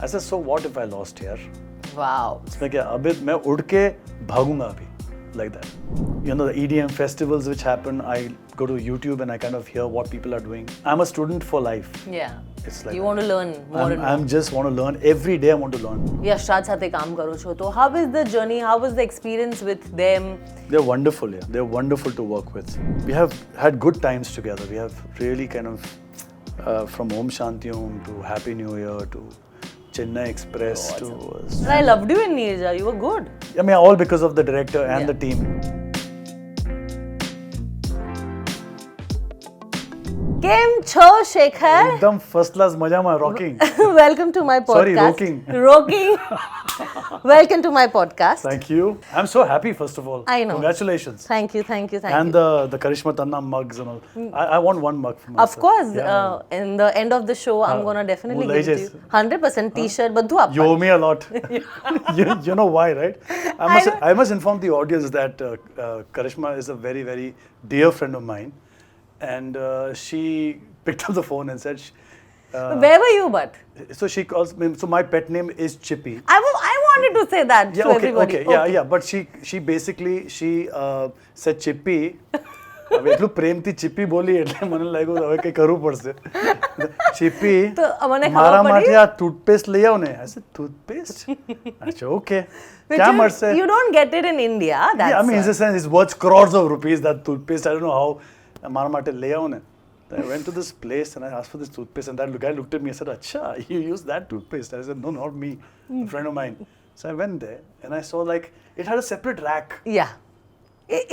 I said, so what if I lost here? Wow. इसमें क्या अभी मैं उड़ के भागूंगा अभी, like that. You know, the EDM festivals which happen, I go to YouTube and I kind of hear what people are doing. I'm a student for life. Yeah. It's like you want to learn more and more. I'm just want to learn. Every day I want to learn. યશ રાજ સાથે કામ કરો છો તો how is the journey, how was the experience with them? They're wonderful, yeah. They're wonderful to work with. We have had good times together. We have really kind of, from Om Shanti Om to Happy New Year to Chennai Express to... But I loved you in Neerja, you were good. I mean, all because of the director and the team. કેમ છો શેખર? एकदम first class મજામાં, rocking. Welcome to my podcast. Sorry, rocking. Rocking. Welcome to my podcast. Thank you. I'm so happy, first of all. I know. Congratulations. Thank you. And the Karishma Tanna mugs and all. I want one mug for myself. Of course. In the end of the show, I'm going to definitely give it to you. 100% t-shirt, બધું આપવાનું. You owe me a lot. you know why, right? I must inform the audience that Karishma is a very, very dear friend of mine. And she picked up the phone and said... Where were you but? So she calls me... So my pet name is Chippy. I wanted to say that to everybody. Okay. But she basically, said Chippy. હવે એટલું પ્રેમથી ચીપી બોલી એટલે મને લાગ્યું હવે કંઈ કરવું પડશે. ચીપી મારા માટે આ ટૂથપેસ્ટ લઈ આવ ને. I said, toothpaste? અચ્છા, okay. ક્યાં મળશે? You don't get it in India. That's I mean, in a sense, it's worth crores of rupees, that toothpaste. I don't know how. મારા માટે લઈ આવો ને. I went to this place and I asked for this toothpaste and that guy looked at me and said, Acha, you use that toothpaste? I said, no, not me, a friend of mine. So I went there and I saw like, it had a separate rack. Yeah.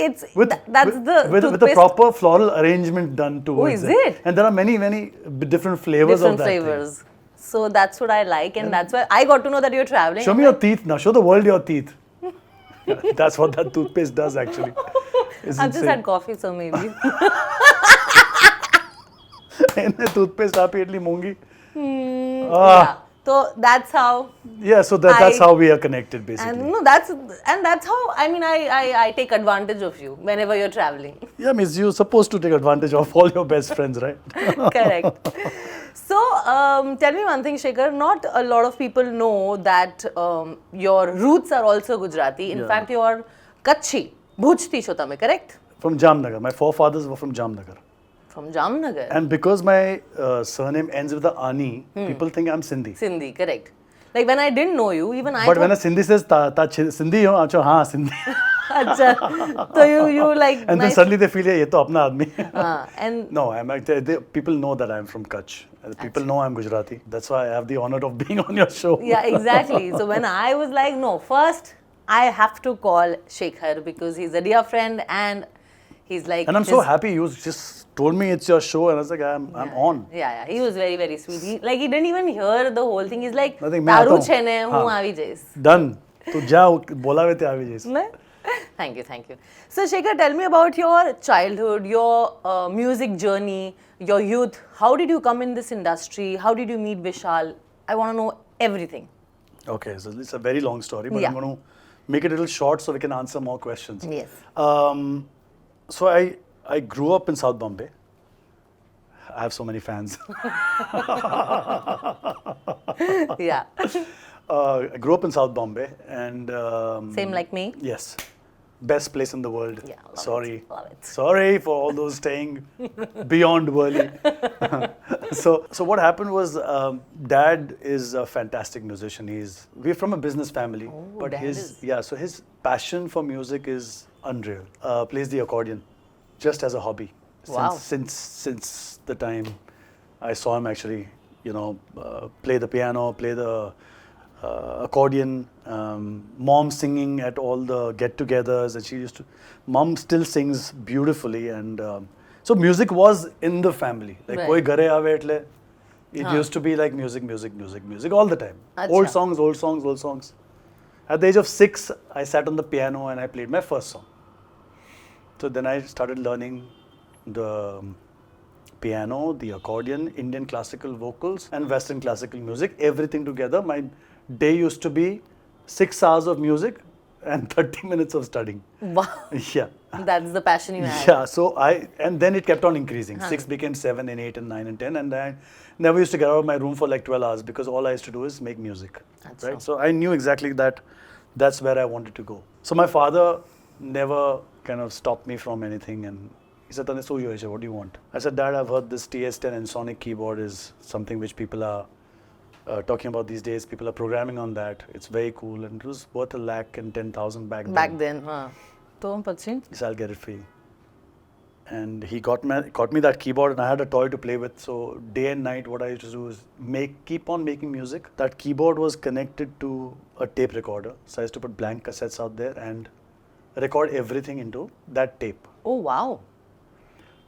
It's with a proper floral arrangement done towards it. it. And there are many different flavors of that flavors. So that's what I like and that's why I got to know that you're traveling. Show me your teeth now. Show the world your teeth. That's what that toothpaste does actually. I've just had coffee, so maybe. એને toothpaste આપી એટલી મોંઘી. Yeah. So that's how. Yeah, so that's how we are connected basically. And that's how I take advantage of you whenever you're traveling. Yeah, means you're supposed to take advantage of all your best friends, right? Correct. So tell me one thing, Shekhar. Not a lot of people know that your roots are also Gujarati. In fact, you are Kutchi. Bhujti છો તમે, correct? From Jamnagar. My forefathers were from Jamnagar. From Jamnagar. And because my surname ends with the Ani, people think I'm Sindhi. Sindhi, correct. Like when I didn't know you, even I. But when a Sindhi says ta Sindhi ho, acha ha Sindhi. Acha. So you like. And then suddenly they feel ye to apna aadmi. And no, people know that I'm from Kutch. People know I'm Gujarati. That's why I have the honor of being on your show. Yeah, exactly. So when I was like, no, first I have to call Shekhar because he's a dear friend and he's like. And I'm so happy you just told me it's your show and I was like, I'm on. Yeah. He was very, very sweet. He didn't even hear the whole thing. He's like, Taru છે ને હું આવી જઈશ. Done. Tu ja બોલાવે તે આવી જઈશ. Thank you. So Shekhar, tell me about your childhood, your music journey, your youth. How did you come in this industry? How did you meet Vishal? I want to know everything. Okay, so it's a very long story, but I'm going to make it a little short so we can answer more questions. Yes. So I grew up in South Bombay. I have so many fans. Yeah. I grew up in South Bombay and... Same like me? Yes. Best place in the world. Yeah, love it. Sorry for all those staying beyond Worli. So what happened was, Dad is a fantastic musician. We're from a business family, but so his passion for music is unreal. Plays the accordion just as a hobby. Wow. Since the time I saw him actually, play the piano, play the accordion, mom singing at all the get-togethers, and mom still sings beautifully, and so music was in the family. Like koi ghare aave etle, it used to be like music all the time. Achha. Old songs. At the age of 6, I sat on the piano and I played my first song. So then I started learning the piano, the accordion, Indian classical vocals, and Western classical music, everything together. My day used to be 6 hours of music and 30 minutes of studying. Wow. Yeah. That's the passion you had. Yeah, so and then it kept on increasing. 6 became 7 and 8 and 9 and 10, and I never used to get out of my room for like 12 hours because all I used to do is make music. That's Right? right. So I knew exactly that that's where I wanted to go. So my father never kind of stopped me from anything, and he said, "Tane so what do you want?" I said, "Dad, I've heard this TS10 and Sonic keyboard is something which people are talking about these days. People are programming on that. It's very cool, and it was worth $110,000 back then. Back then, huh? So, Pachin? He said, I'll get it for you." And he got me that keyboard, and I had a toy to play with. So day and night, what I used to do is keep on making music. That keyboard was connected to a tape recorder. So I used to put blank cassettes out there and record everything into that tape. Oh, wow.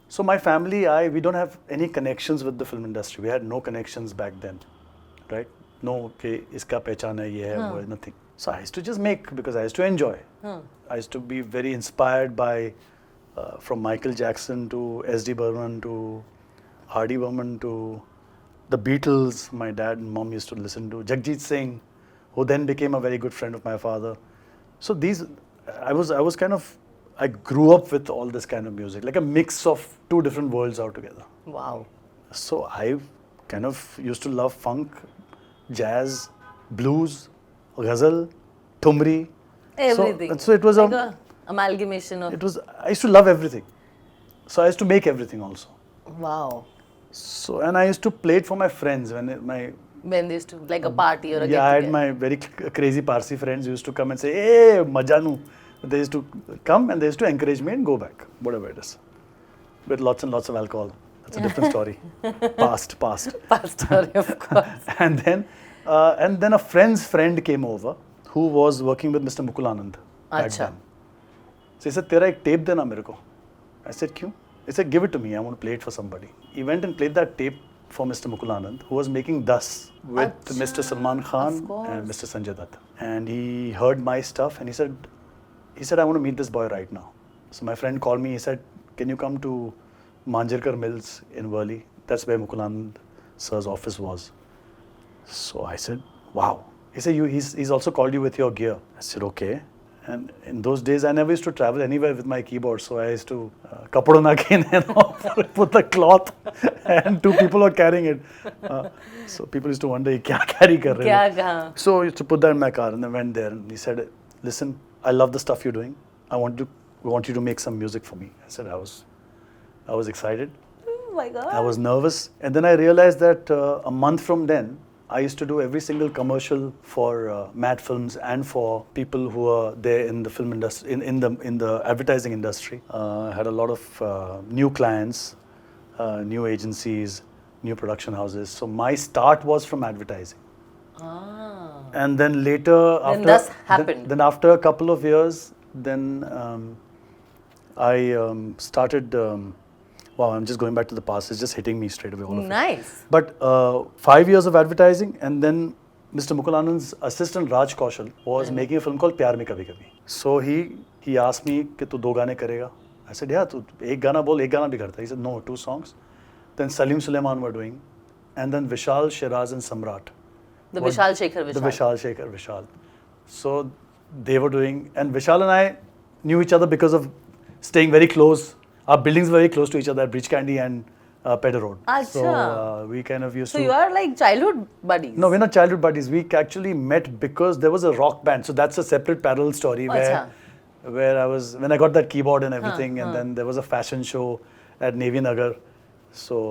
So my family, we don't have any connections with the film industry. We had no connections back then, right? No, कि इसका पहचान है, ये है, वो है, nothing. So I used to just make because I used to enjoy. I used to be very inspired by, from Michael Jackson to S.D. Burman to R.D. Burman to the Beatles. My dad and mom used to listen to Jagjit Singh, who then became a very good friend of my father. So I grew up with all this kind of music, like a mix of two different worlds altogether. Wow. So I kind of used to love funk, jazz, blues, ghazal, thumri. Everything. So it was like a amalgamation of. I used to love everything. So I used to make everything also. Wow. So, and I used to play it for my friends When they used to, like a party or a I had my very crazy Parsi friends who used to come and say, "Hey, Majanu." They used to come and they used to encourage me and go back, whatever it is. With lots and lots of alcohol. That's a different story. Past. Past story, of course. And then a friend's friend came over who was working with Mr. Mukulanand back Acha. then. So he said, "Tera ek tape dena mere ko." I said, "Kyun?" He said, "Give it to me. I want to play it for somebody." He went and played that tape for Mr. Mukulanand, who was making Das with Acha, Mr. Salman Khan and Mr. Sanjay Dutt. And he heard my stuff and he said, "I want to meet this boy right now." So my friend called me. He said, "Can you come to Manjirkar Mills in Worli?" That's where Mukulanand sir's office was. So I said, "Wow." He said, he's also called you with your gear." I said, "Okay." And in those days, I never used to travel anywhere with my keyboard. So I used to kapado nakin and put the cloth, and two people were carrying it. So people used to wonder, "Kya carry kar rahe ho?" Kya? So I used to put that in my car, and I went there, and he said, "Listen, I love the stuff you're doing. I want you to make some music for me." I said, I was excited. Oh my God. I was nervous, and then I realized that a month from then, I used to do every single commercial for Mad Films and for people who are there in the film industry, in the advertising industry. I had a lot of new clients, new agencies, new production houses. So my start was from advertising. And then later, then after a couple of years, then I started. Wow, I'm just going back to the past. It's just hitting me straight away. All of it. Nice. But 5 years of advertising, and then Mr. Mukulanand's assistant Raj Kaushal was making a film called Pyar Mein Kabhi Kabhi. So he asked me कि तू 2 गाने करेगा? I said, "Yeah, तू एक गाना बोल, एक गाना भी करता." He said, "No, 2 songs." Then Salim Sulaiman were doing, and then Vishal, Shiraz, and Samrat. The Vishal Shekhar Vishal. The Vishal Shekhar Vishal. So they were doing, and Vishal and I knew each other because of staying very close. Our buildings were very close to each other, Bridge Candy and Pedder Road. Achha. So we kind of used to. So you are like childhood buddies? No, we're not childhood buddies. We actually met because there was a rock band. So that's a separate parallel story where I was, when I got that keyboard and everything, and then there was a fashion show at Navy Nagar. So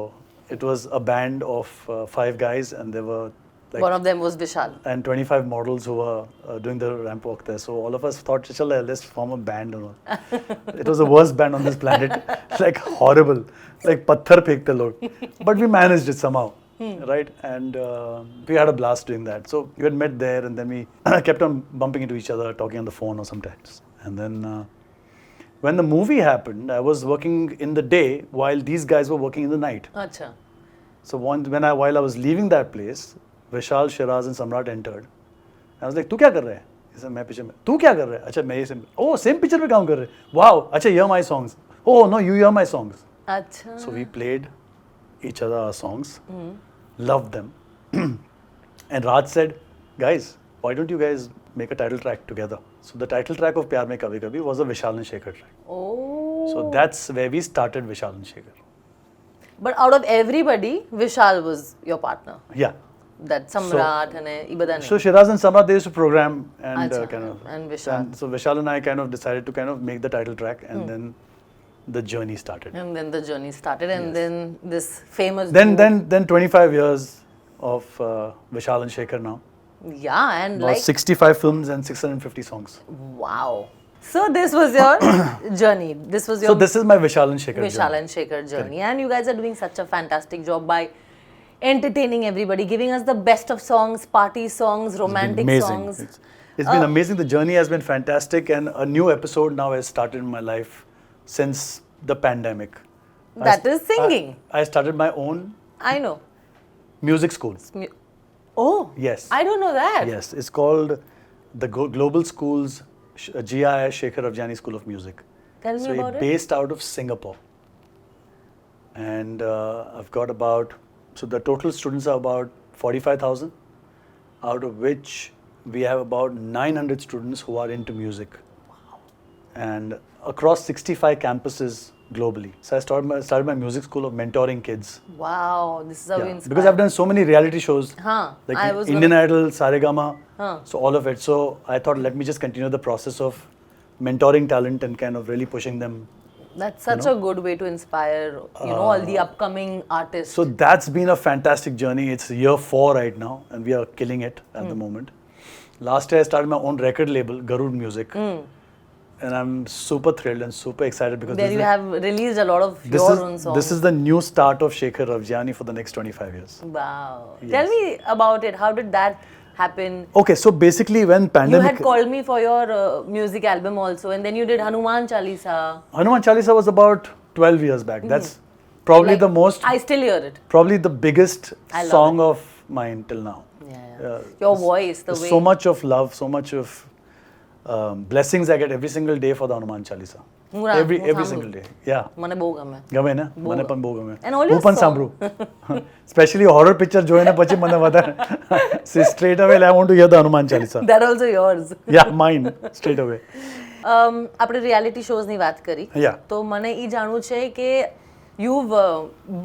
it was a band of 5 guys, and there were like, one of them was Vishal. And 25 models who were doing the ramp walk there. So all of us thought, let's form a band. It was the worst band on this planet. Like horrible. Like patthar feekte log. But we managed it somehow. Right? And we had a blast doing that. So we had met there, and then we kept on bumping into each other, talking on the phone or sometimes. And then when the movie happened, I was working in the day while these guys were working in the night. Achha. So while I was leaving that place, Vishal, Shiraz and Samrat entered. I was like, "तू क्या कर रहा है?" He said, "मैं picture में." "तू क्या कर रहा है?" "अच्छा मैं ये oh, same picture पे काम कर रहे हैं." "Wow, अच्छा you hear my songs." "Oh no, you hear my songs." Achha. So we played each other our songs, loved them. And Raj said, "Guys, why don't you guys make a title track together? So the title track of Pyar Mein Kabhi Kabhi was a Vishal and Shekhar track. Oh. So that's where we started Vishal and Shekhar. But out of everybody, Vishal was your partner. Yeah. That Samrat and Ibadani. So Shiraz and Samrat, they used to program and Acha, kind of. and Vishal. And so Vishal and I kind of decided to kind of make the title track, and then the journey started. And then the journey started, and then this famous. Then 25 years of Vishal and Shekhar now. Yeah, and About like 65 films and 650 songs. wow. So this was your journey. This was your So this is my Vishal and Shekhar Vishal journey. and Shekhar journey, and you guys are doing such a fantastic job by entertaining everybody, giving us the best of songs, party songs, romantic Amazing. songs. It's been amazing. The journey has been fantastic, and a new episode now has started in my life since the pandemic. That is singing. I started my own I know. music school. Oh. Yes. I don't know that. Yes, it's called the Global Schools GIS Shekhar Ravjiani School of Music. Tell me So about it's it. based out of Singapore, and I've got about, so the total students are about 45,000, out of which we have about 900 students who are into music. Wow. And across 65 campuses globally. So I started my music school of mentoring kids. Wow, this is how we inspire. Because I've done so many reality shows, Huh, like I was Indian Idol, Saregama, Huh. so all of it. So I thought, let me just continue the process of mentoring talent and kind of really pushing them. That's such a good way to inspire, all the upcoming artists. So that's been a fantastic journey. It's year 4 right now, and we are killing it at the moment. Last year I started my own record label, Garud Music. And I'm super thrilled and super excited because Where this you is, have released a lot of this your is own songs. this is the new start of Shekhar Ravjiani for the next 25 years. Wow. Yes. Tell me about it. How did that happen? Okay, so basically when You pandemic... had called me for your music album also, and then you did Hanuman Chalisa. Hanuman Chalisa was about 12 years back. That's probably Like, the most, I still hear it. probably the biggest I love song of mine till now. Yeah. Your voice, the way. So much of love, so much of blessings I get every single day for the Hanuman Chalisa. Mura, Every Mura single day. Yeah. મને બહુ ગમે. ગમે ને મને પણ બહુ ગમે. And all હું your પણ song. સાંભળું. Especially horror picture જોઈને પછી મને વધારે straight away I want to hear the Hanuman Chalisa. That also yours. Yeah, mine straight away. આપણે રિયાલિટી શોઝની વાત કરી. Yeah. તો મને એ જાણવું છે કે you've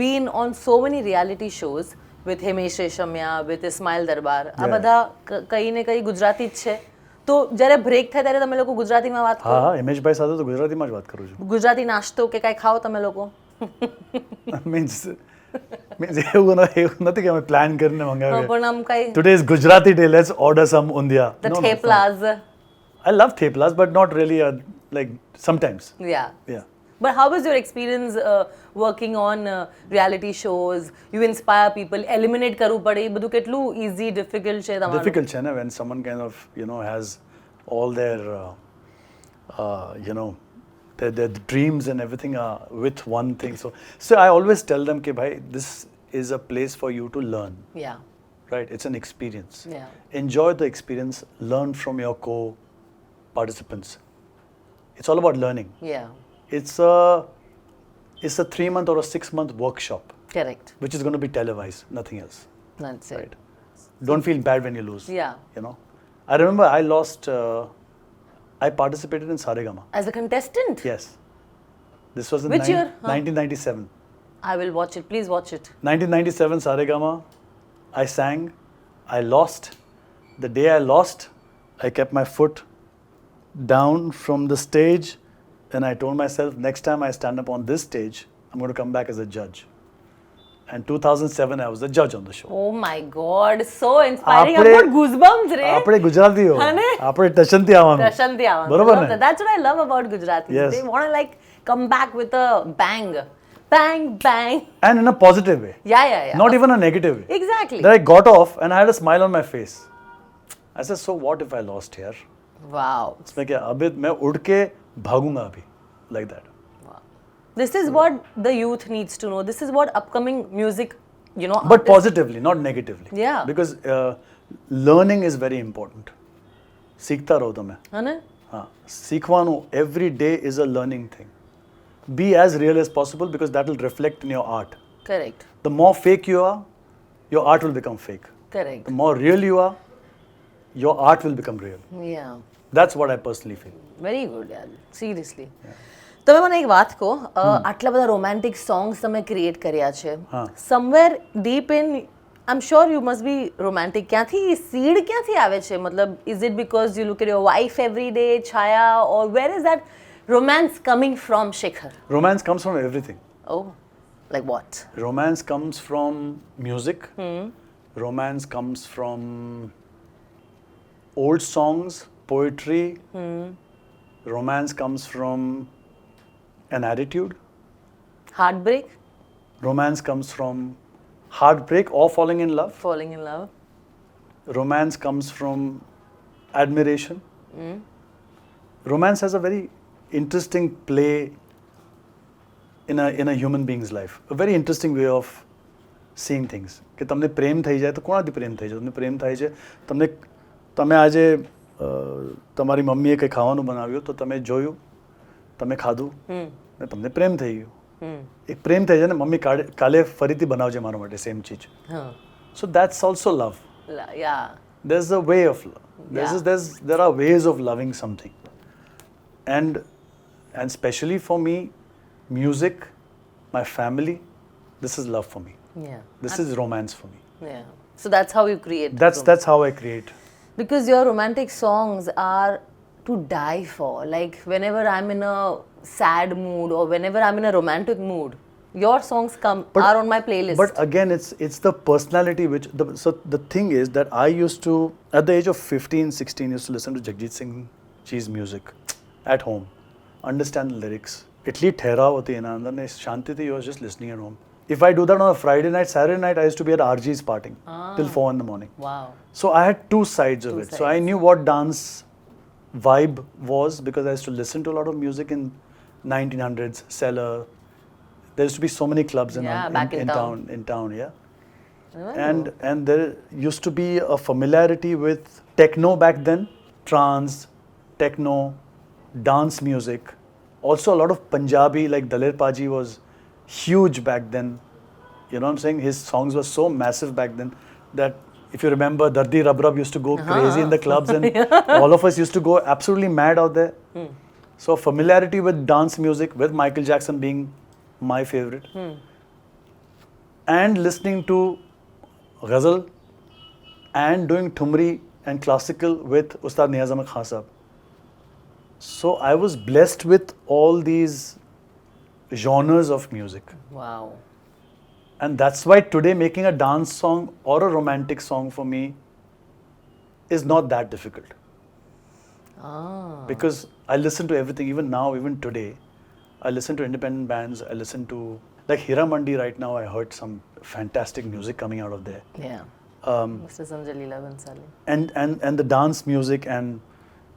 been on so many reality shows with Himesh Reshammiya, with Ismail દરબાર. આ બધા કઈ ને કઈ ગુજરાતી જ છે. તો જ્યારે બ્રેક થાય ત્યારે તમે લોકો ગુજરાતીમાં વાત કરો. હા, હિમેશભાઈ સાથે તો ગુજરાતીમાં જ વાત કરું છું. ગુજરાતી નાસ્તો કે કાંઈ ખાઓ તમે લોકો? means એવું નથી કે અમે પ્લાન કરીને મંગાવીએ. પણ આમ કાંઈ Today is Gujarati day, let's order some undia. the No, theplas. I love theplas, but not really like sometimes. Yeah. Yeah. But how was your experience working on reality shows? You inspire people, eliminate કરવું પડે એ બધું કેટલું easy, difficult છે તમારું? Difficult છે ને, when someone kind of, has all their, their dreams and everything are with one thing. So I always tell them, कि भाई, this is a place for you to learn. Yeah. Right? It's an experience. Yeah. Enjoy the experience, learn from your co-participants. It's all about learning. Yeah. It's a 3-month or a 6-month workshop, Correct. which is going to be televised, nothing else. That's it. Right? Don't feel bad when you lose. Yeah. I remember I lost, I participated in Saregama. As a contestant? Yes. This was in Which year? 1997. I will watch it. Please watch it. 1997 Saregama. I sang. I lost. The day I lost, I kept my foot down from the stage and I told myself, next time I stand up on this stage, I'm going to come back as a judge. And 2007, I was the judge on the show. Oh my God. So inspiring. I've આપણે- got goosebumps, Ray. આપણે ગુજરાતીઓ હા ને? આપણે ટશનથી આવવાનું Prashanti Awan. બરોબર Love ને? that. That's what I love about Gujarati. Yes. They want to like come back with a bang. Bang, bang. and in a positive way, Yeah. not even a negative way. Exactly. Then I got off and I had a smile on my face. I said, so what if I lost here? Wow. इसमें क्या अभी मैं उड़ के भागूंगा अभी, like that. This is what the youth needs to know. This is what upcoming music, But artists- positively, not negatively. Yeah. Because learning is very important. सीखता रहो तुम्हें. है ना? हाँ, सीखवानो every day is a learning thing. Be as real as possible because that will reflect in your art. Correct. The more fake you are, your art will become fake. Correct. The more real you are, your art will become real. Yeah. That's what I personally feel. Very good યાર seriously તમે મને એક વાત કહો આટલા બધા romantic songs તમે create કર્યા છે somewhere deep in I am sure you must be romantic ક્યાંથી સીડ ક્યાંથી આવે છે મતલબ is it because you look at your wife every day Chhaya or where is that romance coming from Shekhar Romance comes from everything. Oh like what Romance comes from music. Romance comes from old songs, poetry. Romance comes from an attitude. હાર્ટબ્રેક Romance comes from heartbreak or falling in love. Falling in love Romance comes from admiration. Romance has a very interesting play in a human being's life. A very interesting way of seeing things. કે તમને પ્રેમ થઈ જાય તો કોનાથી પ્રેમ થઈ જાય તમને પ્રેમ થાય છે તમે આજે તમારી મમ્મીએ કંઈ ખાવાનું બનાવ્યું તો તમે જોયું તમે ખાધું ને તમને પ્રેમ થઈ ગયું એક પ્રેમ થઈ જાય ને મમ્મી કાલે ફરીથી બનાવજે મારા માટે સેમ ચીજ સો that's also love yeah there's a way of love. There are ways of loving something. And especially for me, music, my family, this is love for me. Yeah. This is romance for me. Yeah. So that's how you create. That's how I create. Because your romantic songs are to die for. Like whenever I'm in a sad mood or whenever I'm in a romantic mood, your songs are on my playlist. But again, it's the personality which so the thing is that I used to at the age of 15, 16 used to listen to Jagjit Singh Ji's music at home, understand the lyrics. Itli ठहराव होती है ना अंदर ने शांति थी. You was just listening at home. If I do that on a Friday night, Saturday night, I used to be at RG's partying till 4 in the morning. Wow. So I had two sides of it. So I knew what dance vibe was because I used to listen to a lot of music in 1900s, Cellar. There used to be so many clubs in town, yeah. And there used to be a familiarity with techno back then, trance, techno, dance music. Also a lot of Punjabi, like Daler Paji was huge back then. You know what I'm saying? His songs were so massive back then that if you remember, Dardi Rab Rab used to go crazy in the clubs and all of us used to go absolutely mad out there. So familiarity with dance music, with Michael Jackson being my favorite. And listening to ghazal and doing thumri and classical with Ustad Niyaz Ahmed Khan Sahab. So I was blessed with all these genres of music. Wow. And that's why today making a dance song or a romantic song for me is not that difficult. Because I listen to everything, even now, even today. I listen to independent bands, I listen to, like Hira Mandi right now, I heard some fantastic music coming out of there. Yeah. Mr. Sanjay Leela Bansali. And the dance music and,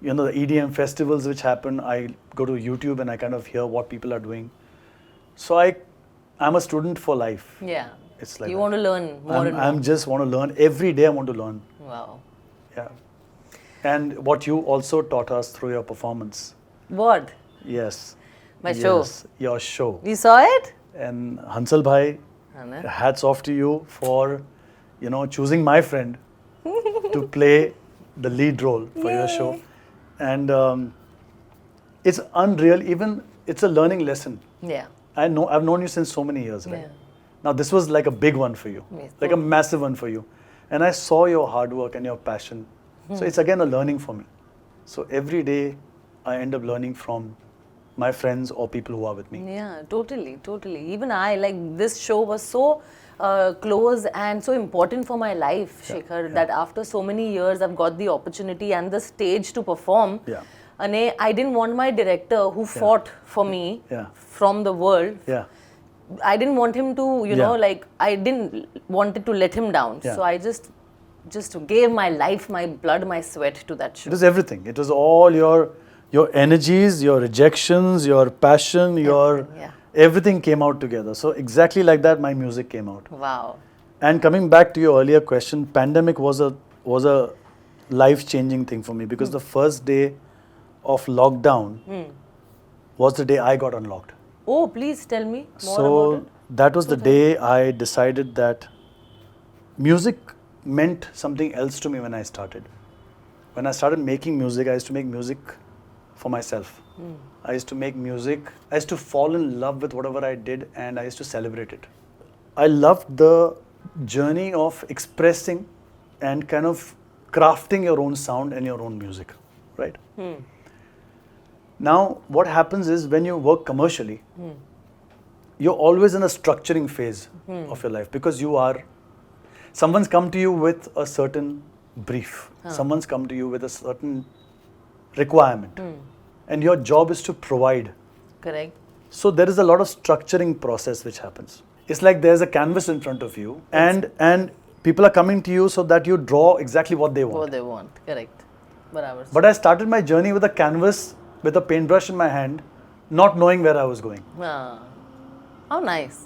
you know, the EDM festivals which happen, I go to YouTube and I kind of hear what people are doing. So I'm a student for life. Yeah. It's like you want to learn more and more. I'm just want to learn. Every day I want to learn. Wow. Yeah. And what you also taught us through your performance. What? Yes. My show. Your show. You saw it? And Hansal Bhai, hats off to you for, you know, choosing my friend to play the lead role for your show. And it's unreal. Even it's a learning lesson. Yeah. I've known you since so many years, right? Yeah. Now this was like a big one for you, Yes. like a massive one for you. And I saw your hard work and your passion. So it's again a learning for me. So every day I end up learning from my friends or people who are with me. Yeah, totally. Even I, like, this show was so close and so important for my life, Shekhar, that after so many years I've got the opportunity and the stage to perform. Yeah. And I didn't want my director who fought for me from the world. Yeah. I didn't want him to, you know, like, I didn't wanted to let him down. Yeah. So I just gave my life, my blood, my sweat to that show. It was everything. It was all your energies, your rejections, your passion, everything came out together. So exactly like that, my music came out. Wow. And coming back to your earlier question, pandemic was a life-changing thing for me because the first day of lockdown was the day I got unlocked. Oh, please tell me more So about it. that was the day I decided that music meant something else to me when I started. when I started making music, I used to make music for myself. I used to make music, I used to fall in love with whatever I did and I used to celebrate it. I loved the journey of expressing and kind of crafting your own sound and your own music, right? Now, what happens is when you work commercially, you're always in a structuring phase of your life because someone's come to you with a certain brief. Someone's come to you with a certain requirement. And your job is to provide. Correct. So there is a lot of structuring process which happens. It's like there's a canvas in front of you and people are coming to you so that you draw exactly what they want. What they want. Correct. Barabar. But I started my journey with a canvas, with a paintbrush in my hand, not knowing where I was going. How nice.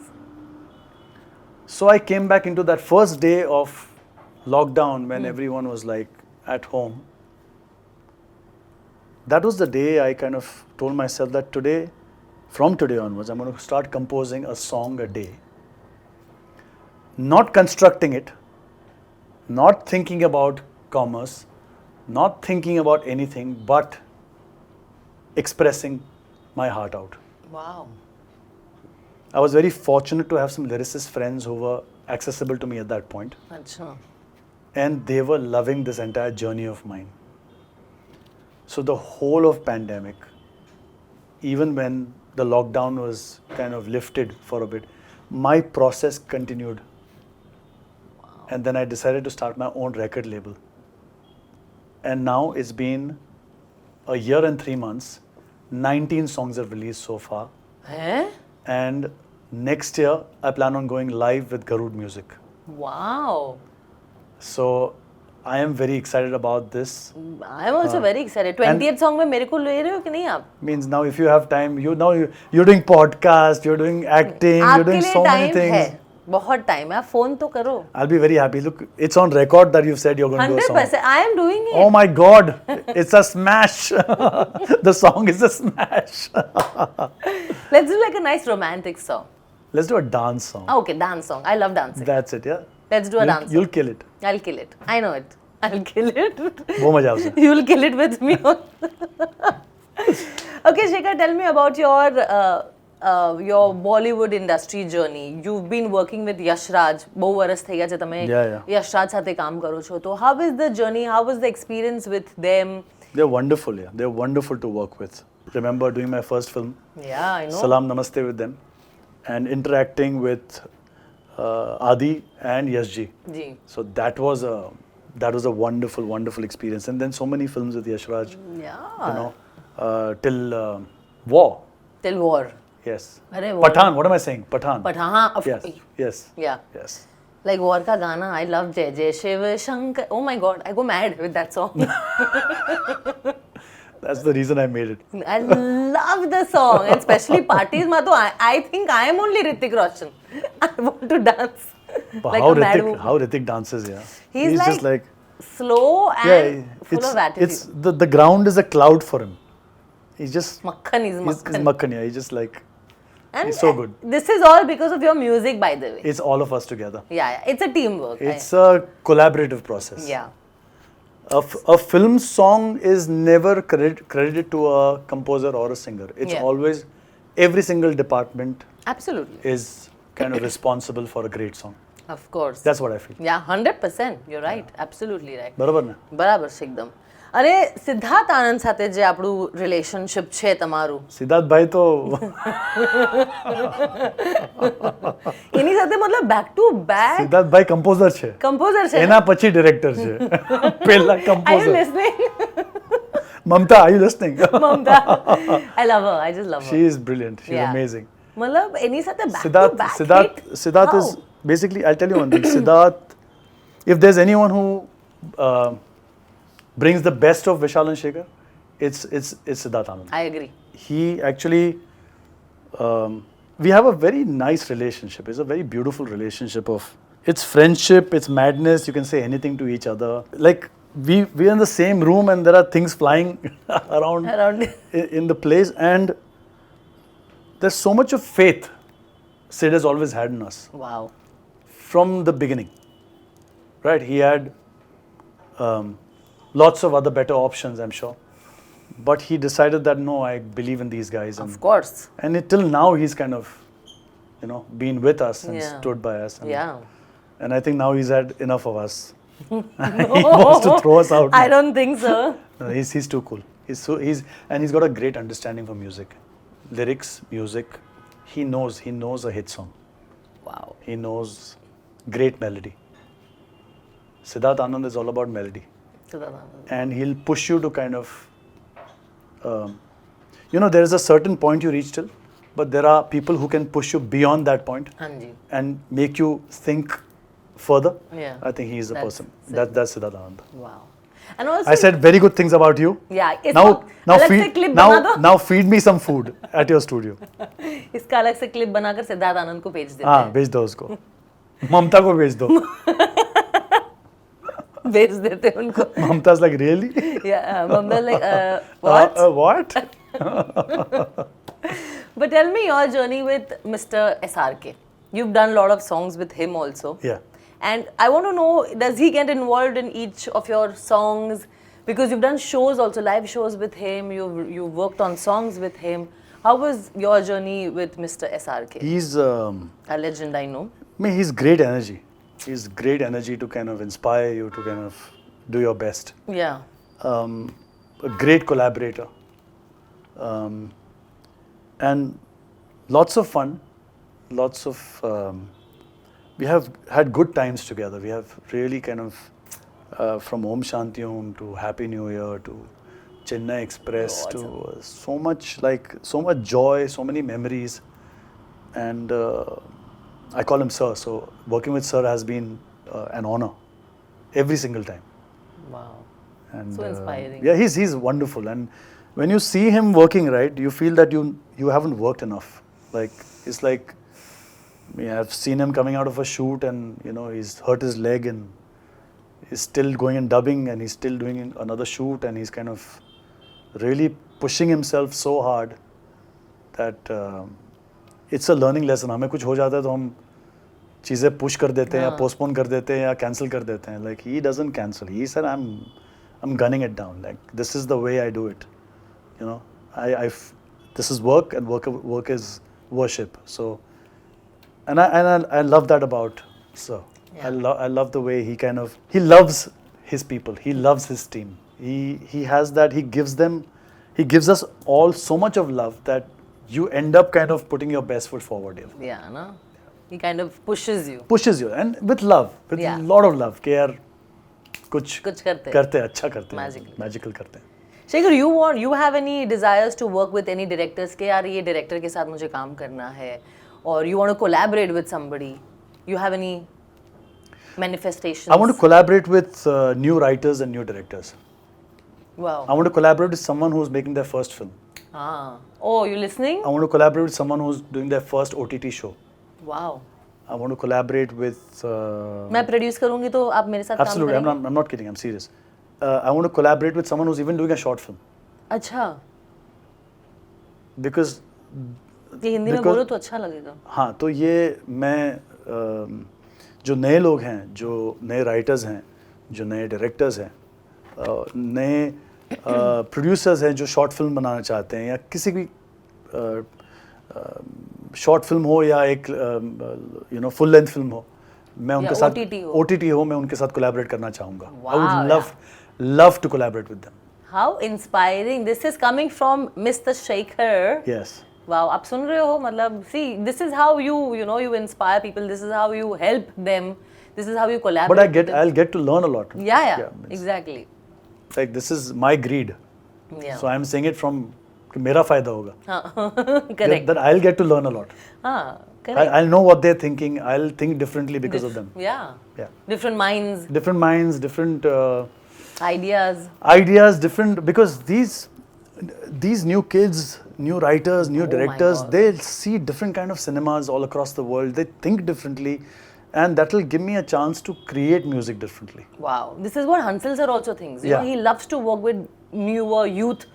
So I came back into that first day of lockdown when everyone was like at home. That was the day I kind of told myself that from today onwards, I'm going to start composing a song a day. Not constructing it, not thinking about commerce, not thinking about anything, but expressing my heart out. Wow. I was very fortunate to have some lyricist friends who were accessible to me at that point. Achha. And they were loving this entire journey of mine. So the whole of pandemic, even when the lockdown was kind of lifted for a bit, my process continued. Wow. And then I decided to start my own record label. And now it's been a year and 3 months. 19 songs have released so far. Eh? And next year, I plan on going live with Garud Music. Wow. So I am very excited about this. I am also very excited. 20th song में मेरे को ले रहे हो कि नहीं आप? Means now if you have time, you're doing podcast, you're doing acting, you're doing so many things. है. बहुत time है. आप phone तो करो. I'll be very happy. Look, it's on record that you've said you're going to do a song. 100%. I am doing it. Oh my God, it's a smash. The song is a smash. Let's do like a nice romantic song. Let's do a dance song. Okay, dance song. I love dancing. That's it, yeah. Let's do a dance song. You'll kill it. I'll kill it. I know it. I'll kill it. वो मजा उसे. You'll kill it with me. Okay, Shekhar, tell me about your Bollywood industry journey. You've been working with Yash Raj. બહુ વર્ષ થઈ ગયા છે તમે Yash Raj સાથે કામ કરો છો. તો how is the journey? How was the experience with them? They're wonderful, yeah. They're wonderful to work with. Remember doing my first film. Yeah, I know. Salam Namaste with them. And interacting with Adi and Yashji. Ji. So that was a wonderful, wonderful experience. And then so many films with Yash Raj. Yeah. Till War. Till War. Yes. Arre, war. Pathaan. What am I saying? Pathaan. Pathaan. Yes. Yes. Yeah. Yes. Like War ka Gana. I love Jai Jai Shiv Shankar. Oh my God, I go mad with that song. That's the reason I made it. I love the song, and especially parties. I think I am only Hrithik Roshan. I want to dance. But like how Hrithik dances, yeah. He's just like slow and full of attitude. It's the ground is a cloud for him. He's just Makhan is Makhan. He's Makhan, yeah. He's just like, and he's so good. This is all because of your music, by the way. It's all of us together. Yeah. It's a teamwork. It's a collaborative process. Yeah. A film song is never credited to a composer or a singer. It's always, every single department Absolutely. is kind of responsible for a great song. Of course. That's what I feel. Yeah, 100%. You're right. Absolutely right. બરાબર ને? બરાબર છે એકદમ. અને સિદ્ધાર્થ આનંદ સાથે જે આપણું relationship છે તમારું. સિદ્ધાર્થ ભાઈ તો એની સાથે મતલબ બેક ટુ બેક. સિદ્ધાર્થ ભાઈ કમ્પોઝર છે. કમ્પોઝર છે. એના પછી ડિરેક્ટર છે. પહેલા Are you composer. listening? Mamta, are you listening? Mamta. I love her. I just love her. She is brilliant. She's amazing. મતલબ એની સાથે back to back. Siddharth is basically, I'll tell you one thing. Siddharth, if there's anyone who brings the best of Vishal and Shekhar, it's Siddharth Anand. I agree. He actually, we have a very nice relationship. It's a very beautiful relationship of, it's friendship, it's madness. You can say anything to each other. Like we're in the same room and there are things flying around in the place, and there's so much of faith Sid has always had in us. Wow. From the beginning, right? He had lots of other better options, I'm sure. But he decided that no, I believe in these guys, Of course. and till now he's kind of, been with us and Yeah. stood by us. And I think now he's had enough of us. He wants to throw us out. I don't think so. No, he's too cool. He's got a great understanding for music, lyrics, music. He knows a hit song. Wow. He knows great melody. Siddharth Anand is all about melody, and he'll push you to kind of, there is a certain point you reach till, but there are people who can push you beyond that point and make you think further. Yeah. I think he's the person. That's Siddharth Anand. Wow. And also, I said very good things about you. Yeah. Now feed me some food at your studio. इसका अलग से clip बनाकर सिद्धार्थ आनंद को भेज देते हाँ, भेज दो उसको. ममता को भेज दो. भेज देते उनको. Mamta's like, really? Yeah, Mamta's like, what? What? But tell me your journey with Mr. SRK. You've done a lot of songs with him also. Yeah. And I want to know, does he get involved in each of your songs? Because you've done shows also, live shows with him. You've worked on songs with him. How was your journey with Mr. SRK? He's a legend, I know. He's great energy. He's great energy to kind of inspire you to kind of do your best. Yeah. A great collaborator. And lots of fun. Lots of... we have had good times together. We have really kind of... from Om Shanti Om to Happy New Year to Chennai Express to so much joy, so many memories. And I call him Sir. So working with Sir has been an honor every single time. Wow. And, so inspiring. Yeah, he's wonderful. And when you see him working, right, you feel that you haven't worked enough. Like, it's like, I've seen him coming out of a shoot and, he's hurt his leg and he's still going and dubbing and he's still doing another shoot and he's kind of really pushing himself so hard that it's a learning lesson. हमें कुछ हो जाता है तो हम चीज़ें push कर देते हैं या postpone कर देते हैं या cancel कर देते हैं. Like, he doesn't cancel. He said, I'm gunning it down. Like, this is the way I do it. This is work and work is worship. So, and I love that about Sir. Yeah. I love the way he loves his people. He loves his team. He has that. He gives us all so much of love that you end up kind of putting your best foot forward here. Yeah, no? He kind of pushes you. Pushes you, and with love, with a lot of love. कि यार कुछ करते अच्छा करते magical करते. Shekhar, you have any desires to work with any directors? कि यार ये director के साथ मुझे काम करना है, or you want to collaborate with somebody? You have any manifestations? I want to collaborate with new writers and new directors. Wow. I want to collaborate with someone who's making their first film. Oh, you listening? I want to collaborate with someone who's doing their first OTT show. Wow. I want to collaborate with... मैं produce करूँगी तो आप मेरे साथ Absolutely. काम करेंगे? I'm not kidding. I'm serious. I want to collaborate with someone who's even doing a short film. अच्छा. Because... ये हिंदी में बोलो तो अच्छा लगेगा. हाँ, तो ये मैं जो नए लोग हैं, जो नए writers हैं, जो नए directors हैं, नए producers हैं जो short film बनाना चाहते हैं या किसी भी short film हो या एक full length film हो, मैं उनके साथ OTT हो, मैं उनके साथ collaborate करना चाहूँगा. I would love to collaborate with them. How inspiring! This is coming from Mr. Shekhar. Yes. Wow, आप सुन रहे हो? मतलब, see, this is how you inspire people. This is how you help them. This is how you collaborate. But I'll get to learn a lot. Yeah, exactly. Like, this is my greed. Yeah. So I'm saying it from मेरा फायदा होगा. Correct. That I'll get to learn a lot. Correct. I'll know what they're thinking. I'll think differently because of them. Yeah. Different minds, different ideas, different, because these new kids, new writers, new directors, they see different kind of cinemas all across the world. They think differently, and that will give me a chance to create music differently. Wow. This is what Hansal sir also thinks. You know, he loves to work with newer youth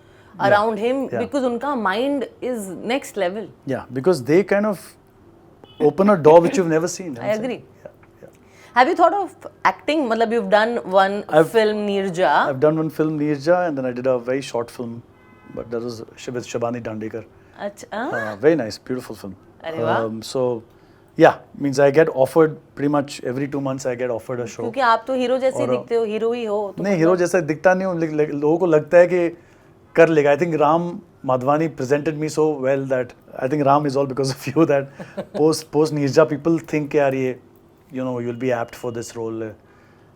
around him because unka mind is next level. Yeah, because they kind of open a door which you've never seen. I agree. Have you thought of acting? मतलब you've done one film Neerja. I've done one film Neerja, and then I did a very short film, but that was with Shabani Dandekar. अच्छा. Very nice, beautiful film. अरे वाह. So yeah, means I get offered pretty much every 2 months I get offered a show. क्योंकि आप तो hero जैसे दिखते हो, hero ही हो. नहीं, हीरो जैसा दिखता नहीं हूँ, लोगों को लगता है कि कर लेगा. I think Ram Madhwani presented me so well that I think Ram is all because of you that post Neerja people think यार ये you'll be apt for this role.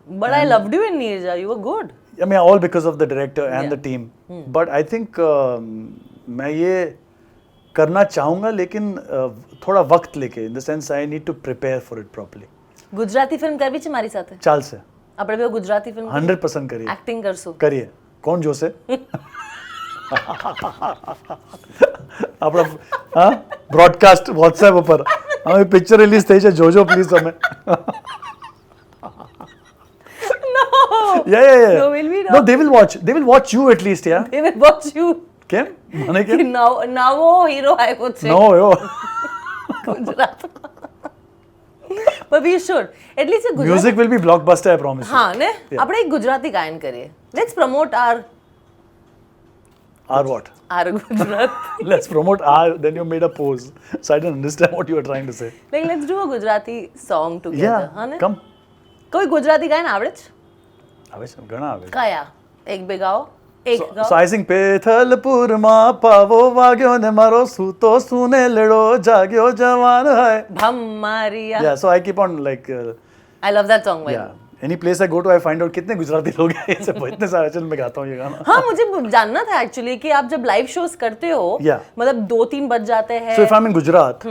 But I loved you in Neerja. You were good. I mean all because of the director and the team. But I think मैं ये करना चाहूँगा लेकिन थोड़ा वक्त लेके. In the sense I need to prepare for it properly. Gujarati film करवी છે મારી સાથે. ચાલશે. આપણે બે ગુજરાતી ફિલ્મ 100% કરીએ. એક્ટિંગ કરશું. કરીએ. કોણ જોશે? આપણા હા બ્રોડકાસ્ટ WhatsApp ઉપર હવે પિક્ચર રિલીઝ થઈ છે, જોજો પ્લીઝ તમે. No. Yeah. No, will we not? No, they will watch. They will watch you at least, yeah. They will watch you. કેમ? મને કેમ? નવો હીરો આવ્યો છે. No, yo. Gujarat. But we should. At least a Gujarati. Music will be blockbuster, I promise you. હા ને આપણે એક ગુજરાતી ગાયન કરીએ. Let's promote our what? Our Gujarat. Let's promote our. Then you made a pose, so I didn't understand what you were trying to say. Like let's do a Gujarati song together. Yeah, હા ને? come. કોઈ ગુજરાતી ગાયન આવડે છે? આવે છે, ઘણા આવે છે. કયા? એક બે ગાઓ. એક ગાઓ. So I sing પેથલપુરમાં પાવો વાગ્યો ને મારો સૂતો સુને લડો જાગ્યો જવાન હૈ. ભમ્મારિયા. Yeah, so I keep on like. I love that song very. Yeah. Any place I go to, I find out कितने गुजराती लोग हैं. ऐसे इतने सारे चल मैं गाता हूँ ये गाना. हाँ मुझे जानना था एक्चुअली कि आप जब लाइव शोज करते हो मतलब 2-3 बज जाते हैं. So if I'm in Gujarat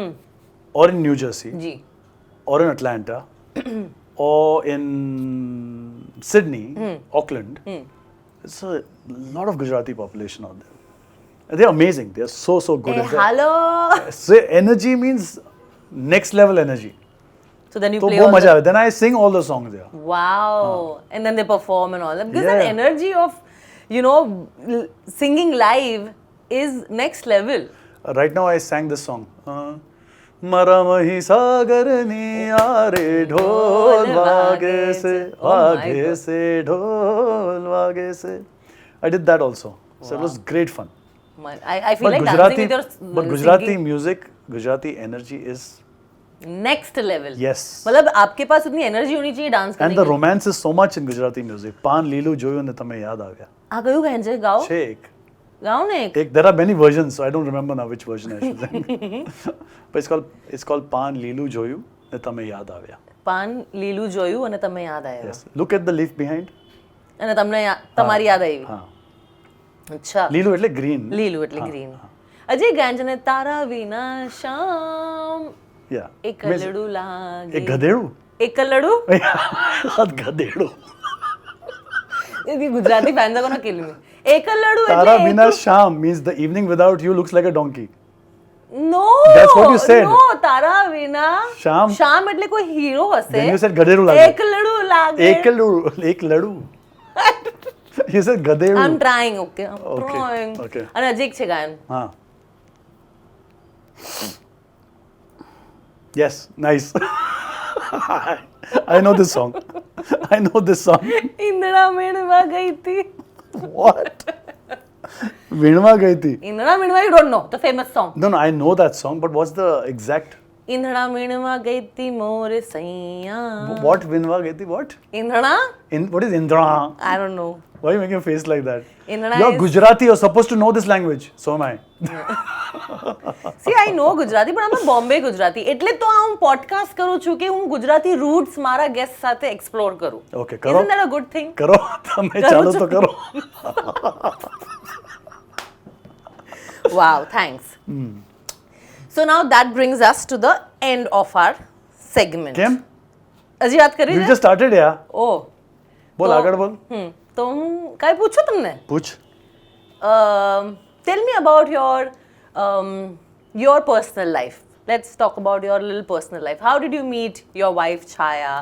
or in New Jersey ji or in Atlanta or in Sydney, Auckland, it's a lot of Gujarati population out there. They're amazing. They're so good. Hello. So energy means next level energy. So then you तो play वो all मजा आया. Then I sing all the songs there. Wow. And then they perform and all that. Because Yeah. that energy of, singing live is next level. Right now I sang this song. मरमही सागर नी आरे ढोल वागे से ढोल वागे से. I did that also. So it was great fun. I feel like dancing with your But Gujarati music, Gujarati energy is next level. Yes. मतलब आपके पास उतनी energy होनी चाहिए dance करने And the romance is so much in Gujarati music. પાન લીલું જોયું ને તમે યાદ આવ્યા. આ કયું ગાયન છે? ગાઓ. છે એક. ગાઓ ને એક. There are many versions, so I don't remember now which version I should sing. But it's called પાન લીલું જોયું ને તમે યાદ આવ્યા. પાન લીલું જોયું અને તમે યાદ આવ્યા. Yes. Look at the leaf behind. અને તમને તમારી યાદ આવી. હા. અચ્છા. લીલું એટલે green. લીલું એટલે ગ્રીન. અજય ગાયન છે ને તારા વિના શામ. Yeah. એકલડું લાગે. એક ગધેડું. એકલડું? ગધેડું. ये गुजराती फैंस को ना किल में. एकलड़ू तारा बिना शाम means the evening without you looks like a donkey. No. That's what you said. No, तारा बिना शाम. शाम એટલે કોઈ હીરો હશે. Then you said ગધેડું લાગે. એકલડું લાગે. એકલડું. You said ગધેડું. I'm trying, okay. I'm Okay. trying. Okay. અને અજીક છે ગાયન. हाँ. Yes, nice. I know this song. ઈંદડા મેણવા ગઈ હતી. What? વીણવા ગઈ હતી. ઈંદડા મેણવા, you don't know the famous song. No, I know that song, but what's the exact? ઈંદડા મેણવા ગઈ હતી મોરે સૈયા. What વીણવા ગઈ હતી? What? ઈંદડા? What is Indra? I don't know. Why are you making a face like that? Indra You're is... Gujarati, you're supposed to know this language. So am I. See, I know Gujarati, but I'm a Bombay Gujarati. એટલે તો હું podcast કરું છું કે હું Gujarati roots મારા guest સાથે explore કરું. Okay, કરો. Isn't that a good thing? કરો. તમે ચાલો તો કરો. Wow, thanks. So now that brings us to the end of our segment. કેમ? હજી વાત કરી We છે? just started, yeah. Oh. બોલ આગળ બોલ. તો હું કાંઈ પૂછું તમને? પૂછ. Tell me about your personal life. Let's talk about your little personal life. How did you meet your wife Chaya?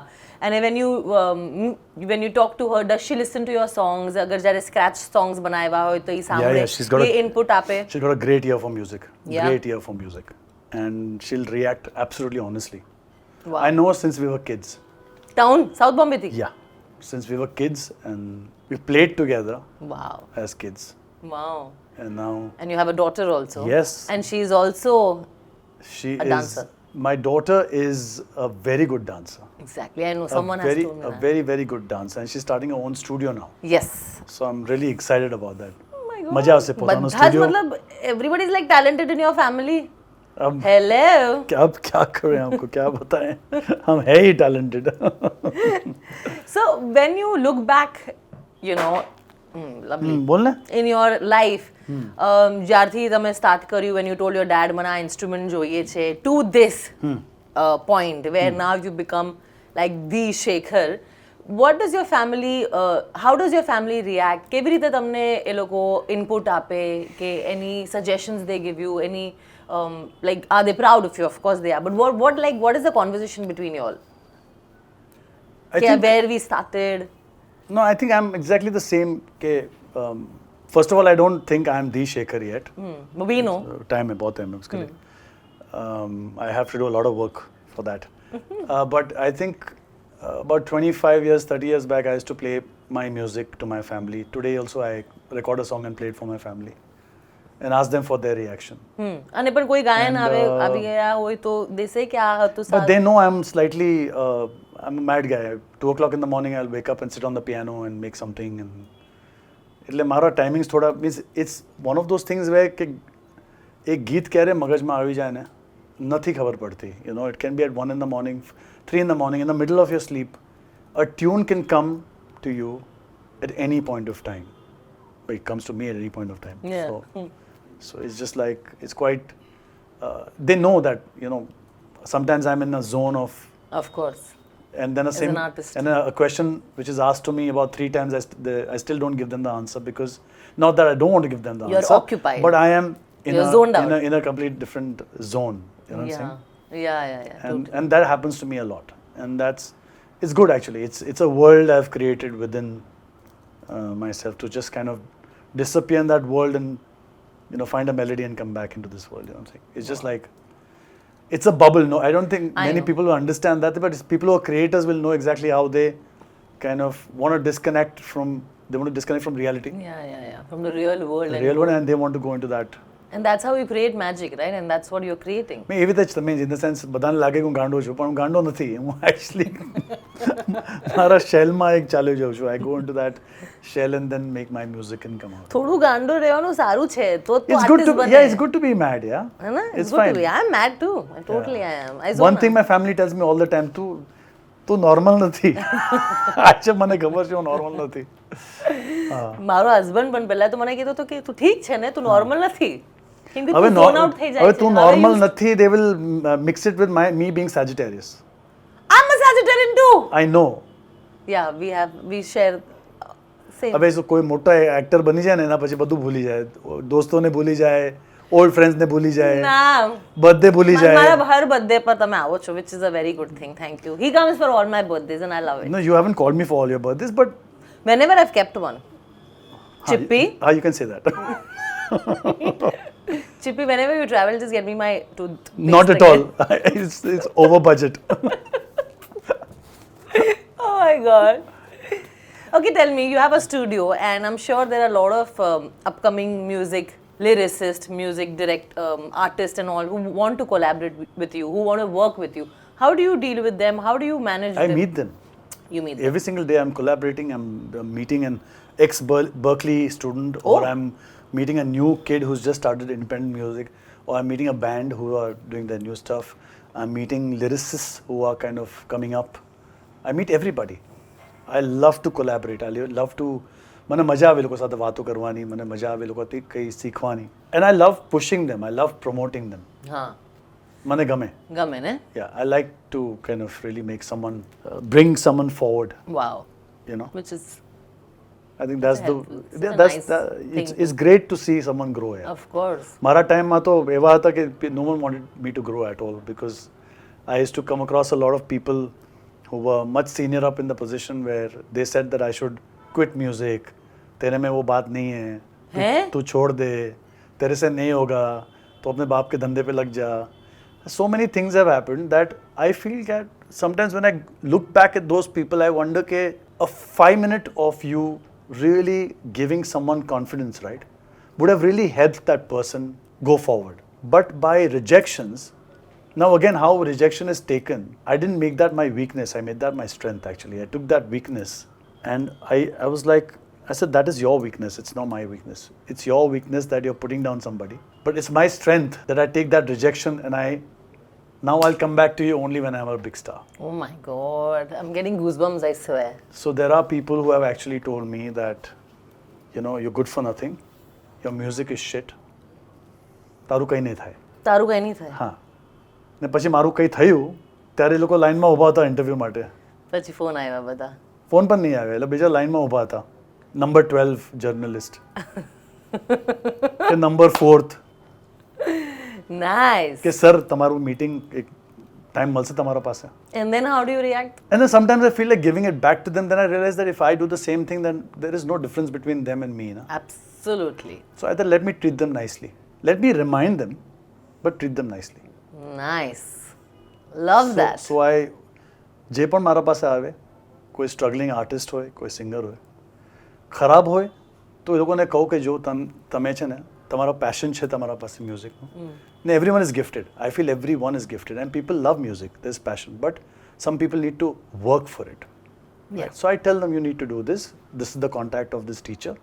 And when you talk to her, does she listen to your songs? अगर जरा scratch songs बनाएवा हो तो ये सामने ये input आपे. She's got a great ear for music. Yeah. Great ear for music. And she'll react absolutely honestly. Wow. I know her since we were kids. Town south Bombay थी. Yeah, since we were kids and we played together Wow. as kids, Wow. and now And you have a daughter also. Yes. And she is also she A is. dancer. My daughter is a very good dancer. exactly. I know someone has told me A that. very very good dancer, and she's starting her own studio now. Yes. So I'm really excited about that. Oh my God. मजा आसे पोतानो બધા જ studio. मतलब everybody is like talented in your family. अब Hello. अब क्या करें आपको क्या बताएं हम है ही talented. So when you look back, you know, lovely. बोलना In your life, જ્યારથી તમે start કર્યું when you told your dad મને આ instrument જોઈએ છે to this point where now you become like the Shekhar. What does your family, how does your family react? કેવી રીતે તમને એ લોકો input આપે કે any suggestions they give you, any like are they proud of you? Of course they are. But what is the conversation between you all? I think Where we started? no I think I'm exactly the same के first of all I don't think I'm the Shekhar yet. But we know. Time है बहुत time है उसके लिए. I have to do a lot of work for that. But I think about 25 years 30 years back I used to play my music to my family. Today also I record a song and play it for my family and ask them for their reaction. અને પણ કોઈ ગાયન And, આવે આવી ગયા હોય તો they say કે આ હતું But સારું. they know I'm slightly I'm a mad guy. 2 o'clock in the morning I'll wake up and sit on the piano and make something. And એટલે મારો timings થોડા means it's one of those things where કે એક ગીત ક્યારે મગજમાં આવી જાય ને નથી ખબર પડતી. You know, it can be at 1 in the morning, 3 in the morning, in the middle of your sleep. A tune can come to you at any point of time. But it comes to me at any point of time. Yeah. So it's just like, it's quite, they know that, you know, sometimes I'm in a zone of, Of course. and then an artist. and a question which is asked to me about 3 times, I still don't give them the answer because, not that I don't want to give them the You're answer. occupied. But I am You're zoned out. in a complete different zone. You know what I'm saying? Yeah. Totally. And that happens to me a lot, and it's good actually. It's a world I've created within myself to just kind of disappear in that world and, you know, find a melody and come back into this world. You know what I'm saying? It's just like, it's a bubble. No, I don't think I many know. people will understand that, but it's people who are creators will know exactly how they kind of want to disconnect from reality, Yeah. From the real world. the and real go- world, and they want to go into that. And that's how you create magic, right? And that's what you're creating. મેં એવી રીતે જ તમે in the sense બધાને લાગે કે હું ગાંડો છું પણ હું ગાંડો નથી હું એકચ્યુઅલી મારા શેલમાં એક ચાલ્યો જાઉં છું I go into that shell and then make my music and come out થોડું ગાંડો રહેવાનું સારું છે તો It's good to artist yeah, it's good to be mad, yeah. है ना? It's It's good fine. to be. I'm mad too. Totally I am. I One thing my family tells me all the time, તું normal નથી. આજે મને ખબર છે હું normal નથી. મારો હસબન્ડ પણ પહેલા તો મને કીધું હતું કે તું ઠીક છે ને તું નોર્મલ નથી. કેમ કે હવે તું zone out થઈ જાય હવે છે. તું હવે નોર્મલ you- નથી, they will mix it with me being Sagittarius. I'm a Sagittarian too. I know. Yeah, we share same. હવે જો કોઈ મોટા એક્ટર બની જાય ને એના પછી બધું ભૂલી જાય, દોસ્તોને ભૂલી જાય, ઓલ્ડ ફ્રેન્ડ્સને ભૂલી જાય, ના બર્થડે ભૂલી જાય. મારા હર બર્થડે પર તમે આવો છો, which is a very good thing. Thank you. He comes for all my birthdays and I love it. No, you haven't called me for all your birthdays, but Whenever I've kept one. Chippy, you can say that. Chippy, whenever you travel, just get me my toothpaste. Not at all. It's over budget. Oh my god. Okay, tell me, you have a studio, and I'm sure there are a lot of upcoming music lyricists, music artists, and all who want to collaborate with you, who want to work with you. How do you deal with them? How do you manage I them? meet them. You meet them. Every single day I'm collaborating, I'm meeting an ex-Berkeley student, or Oh. I'm meeting a new kid who's just started independent music, or I'm meeting a band who are doing their new stuff. I'm meeting lyricists who are kind of coming up. I meet everybody. I love to collaborate. I love to, મને મજા આવે લોકો સાથે વાતો કરવાની, મને મજા આવે લોકોથી કંઈ શીખવાની. And I love pushing them. I love promoting them. हाँ, મને ગમે. गमे ने? Yeah, I like to kind of really make someone, bring someone forward, Wow. you know. Which is, I think that's the, helpful. It's yeah, a that's nice the, thing it's great to see someone grow. Yeah. of course. મારા ટાઈમમાં તો એવા હતા કે no one wanted me to grow at all because I used to come across a lot of people who were much senior up in the position where they said that I should quit music. तेरे में वो बात नहीं है. हैं? तू छोड़ दे. तेरे से नहीं होगा. तो अपने बाप के धंधे पे लग जा. So many things have happened that I feel that sometimes when I look back at those people, I wonder that a 5 minute of you really giving someone confidence, right, would have really helped that person go forward. But by rejections, now again, how rejection is taken, I didn't make that my weakness. I made that my strength, actually. I took that weakness and I was like, I said, that is your weakness. It's not my weakness. It's your weakness that you're putting down somebody. But it's my strength that I take that rejection and now I'll come back to you only when I'm a big star. Oh my God, I'm getting goosebumps, I swear. So there are people who have actually told me that, you know, you're good for nothing. Your music is shit. તારું કંઈ નહીં થાય. તારું કંઈ નહીં થાય. હા. ને પછી મારું કંઈ થયું ત્યારે એ લોકો લાઈનમાં ઊભા હતા ઇન્ટરવ્યૂ માટે. પછી ફોન આવ્યા બધા. ફોન પણ નહીં આવ્યા એટલે બીજા લાઈનમાં ઊભા હતા. Number 12 journalist. કે નંબર 4th. Nice. કે સર તમારું મીટિંગ એક ટાઈમ મળશે તમારા પાસે. And then how do you react? And then sometimes I feel like giving it back to them. Then I realize that if I do the same thing, then there is no difference between them and me. Na? Absolutely. So I thought, let me treat them nicely. Let me remind them, but treat them nicely. Nice. Love that. So I, જે પણ મારા પાસે આવે, કોઈ struggling artist હોય, કોઈ singer હોય, ખરાબ હોય તો એ લોકોને કહું કે જો તમે છે ને તમારો પેશન છે તમારા પાસે મ્યુઝિકનું ને everyone is gifted. I feel everyone is gifted and people love music. There's passion, but some people need to work for it. Yeah. Right? So I tell them you need to do this. This is the contact of this teacher.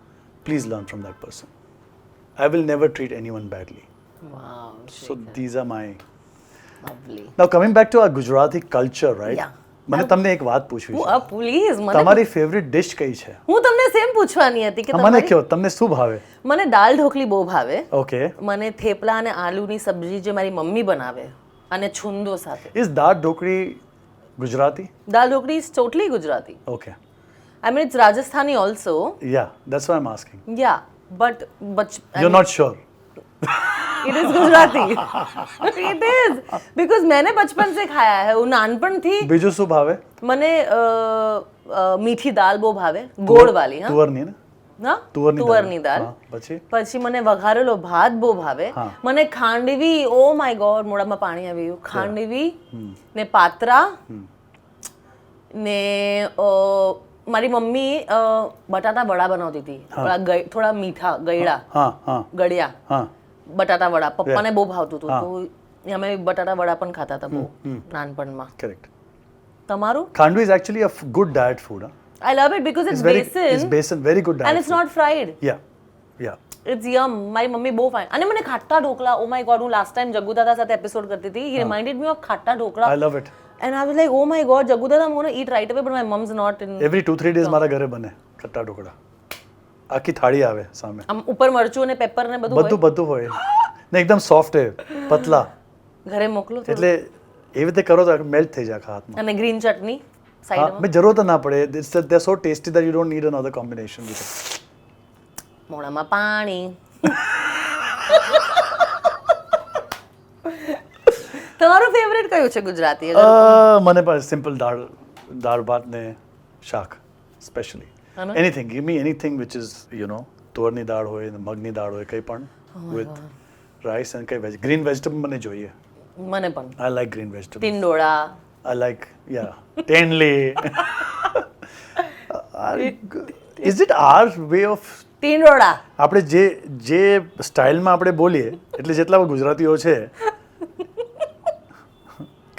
Please learn from that person. I will never treat anyone badly. Wow. So these are my... Lovely. Now coming back to our Gujarati culture, right? Yeah. મને તમને એક વાત પૂછવી છે. Please મને તમારી favourite dish કઈ છે? હું તમને સેમ પૂછવાની હતી કે મને કહો તમને શું ભાવે? મને દાળ ઢોકળી બહુ ભાવે. ઓકે. મને થેપલા અને આલુની સબ્જી જે મારી મમ્મી બનાવે અને છુંદો સાથે. Is dal dhokli Gujarati? Dal dhokli is totally Gujarati. Okay. I mean it's Rajasthani also. Yeah, that's why I'm asking. Yeah, but You're not sure. It is Gujarati. It is because मैंने बचपन से खाया है. वो नानपण थी. બીજું શું ભાવે? મને મીઠી દાળ બહુ ભાવે, ગોળ વાળી. હા, તુવરની ને? ના, તુવરની દાળ. પછી મને વઘારેલો ભાત બહુ ભાવે. મને ખાંડવી, ઓ માય ગોડ, મોઢામાં પાણી આવી ગયું. ખાંડવી ને પાત્રા ને મારી મમ્મી બટાટા વડા બનાવતી હતી. થોડા મીઠા ગળ્યા બટાટા વડા પપ્પાને બહુ ભાવતું હતું તો અમે બટાટા વડા પણ ખાતા હતા બહુ નાનપણમાં. Correct. તમારું? Khandvi is actually a good diet food. I love it because it's besan. It's besan, very good diet. And it's not fried. Yeah. Yeah. It's yum. મારી મમ્મી બહુ ફાઇન. અને મને ખાટા ઢોકળા, ઓ માય ગોડ, હું last time Jaggu દાદા સાથે episode કરતી હતી. He reminded me of ખાટા dhokla. I love it. And I was like, oh my god, Jaggu Dada, I'm going to eat right away, but my mom's not in. Every 2-3 days મારા ઘરે બને ખટ્ટા ઢોકળા. આખી થાળી આવે સામે. આમ ઉપર મરચું અને પેપર ને બધું હોય. બધું હોય. ને એકદમ સોફ્ટ હે, પતલા. ઘરે મોકલો તો. એટલે એવી રીતે કરો તો મેલ્ટ થઈ જાય હાથમાં. અને ગ્રીન ચટણી સાઈડમાં. મેં જરૂરત ના પડે. They're so tasty that you don't need another combination with it. મોઢામાં પાણી. તમારું ફેવરેટ કયું છે ગુજરાતી? મને પણ સિમ્પલ દાળ ભાત ને શાક specially. Anything, give me anything which is you know તુવરની દાળ હોય ને મગની દાળ હોય કંઈ પણ વિથ રાઈસ એન્ડ કંઈ ગ્રીન વેજીટેબલ મને જોઈએ. મને પણ. I like green vegetable. Tindora. I like ટેનલી. Is it our way of tindora? આપણે જે સ્ટાઇલમાં આપણે બોલીએ એટલે જેટલા ગુજરાતીઓ છે